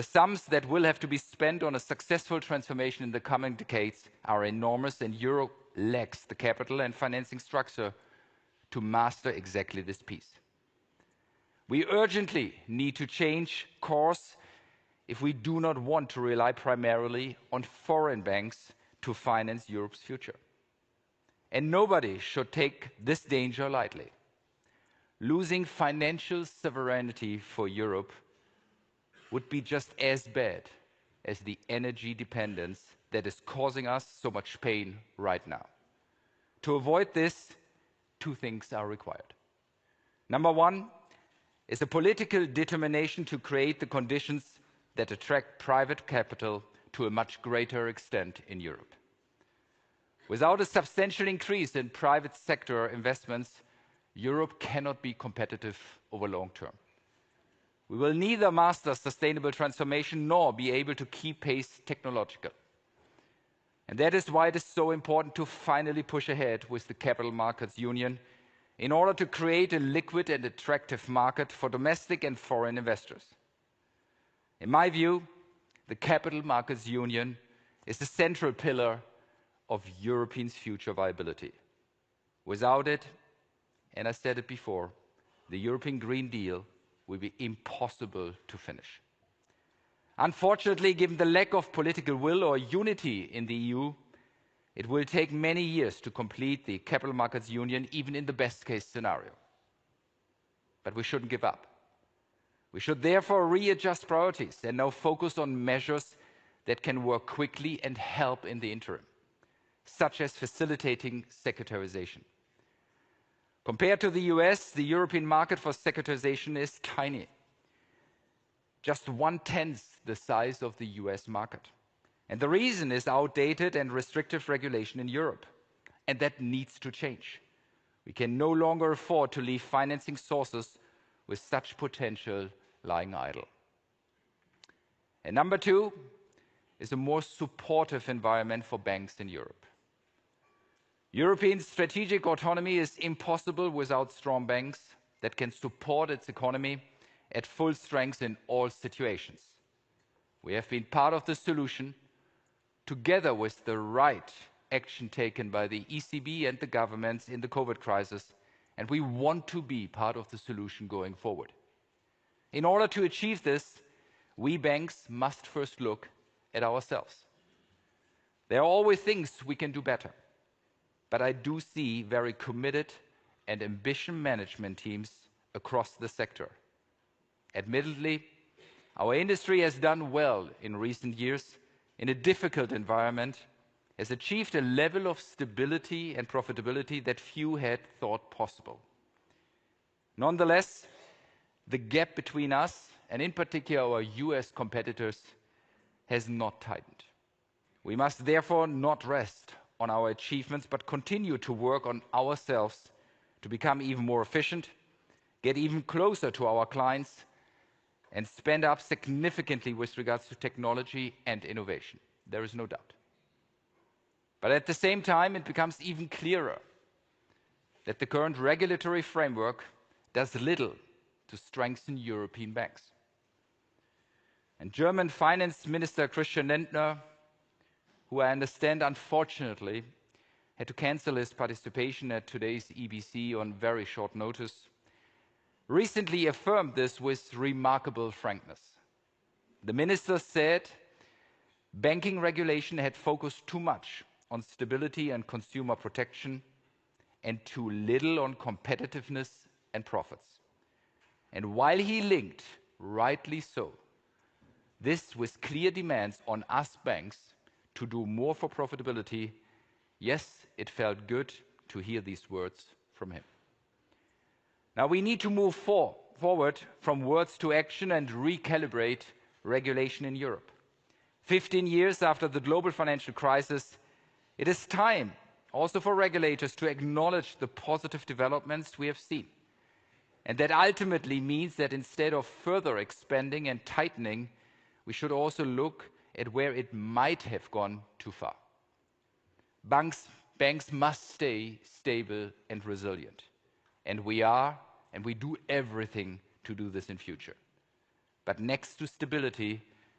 The sums that will have to be spent on a successful transformation in the coming decades are enormous, and Europe lacks the capital and financing structure to master exactly this piece. We urgently need to change course if we do not want to rely primarily on foreign banks to finance Europe's future. And nobody should take this danger lightly. Losing financial sovereignty for Europe would be just as bad as the energy dependence that is causing us so much pain right now. To avoid this, two things are required. Number one is a political determination to create the conditions that attract private capital to a much greater extent in Europe. Without a substantial increase in private sector investments, Europe cannot be competitive over long term. We will neither master sustainable transformation nor be able to keep pace technological. And that is why it is so important to finally push ahead with the Capital Markets Union in order to create a liquid and attractive market for domestic and foreign investors. In my view, the Capital Markets Union is the central pillar of Europe's future viability. Without it, and I said it before, the European Green Deal will be impossible to finish. Unfortunately, given the lack of political will or unity in the EU, it will take many years to complete the Capital Markets Union, even in the best-case scenario. But we shouldn't give up. We should therefore readjust priorities and now focus on measures that can work quickly and help in the interim, such as facilitating securitization. Compared to the US, the European market for securitization is tiny, just 1/10 the size of the US market. And the reason is outdated and restrictive regulation in Europe. And that needs to change. We can no longer afford to leave financing sources with such potential lying idle. And number two is a more supportive environment for banks in Europe. European strategic autonomy is impossible without strong banks that can support its economy at full strength in all situations. We have been part of the solution, together with the right action taken by the ECB and the governments in the COVID crisis, and we want to be part of the solution going forward. In order to achieve this, we banks must first look at ourselves. There are always things we can do better, but I do see very committed and ambitious management teams across the sector. Admittedly, our industry has done well in recent years in a difficult environment, has achieved a level of stability and profitability that few had thought possible. Nonetheless, the gap between us, and in particular our US competitors, has not tightened. We must therefore not rest on our achievements, but continue to work on ourselves to become even more efficient, get even closer to our clients, and spend up significantly with regards to technology and innovation. There is no doubt. But at the same time, it becomes even clearer that the current regulatory framework does little to strengthen European banks. And German Finance Minister Christian Lindner, who I understand unfortunately had to cancel his participation at today's EBC on very short notice, recently affirmed this with remarkable frankness. The minister said banking regulation had focused too much on stability and consumer protection and too little on competitiveness and profits. And while he linked, rightly so, this with clear demands on us banks to do more for profitability, yes, it felt good to hear these words from him. Now we need to move forward from words to action and recalibrate regulation in Europe. 15 years after the global financial crisis, it is time also for regulators to acknowledge the positive developments we have seen. And that ultimately means that instead of further expanding and tightening, we should also look at where it might have gone too far. Banks must stay stable and resilient. And we do everything to do this in future. But next to stability,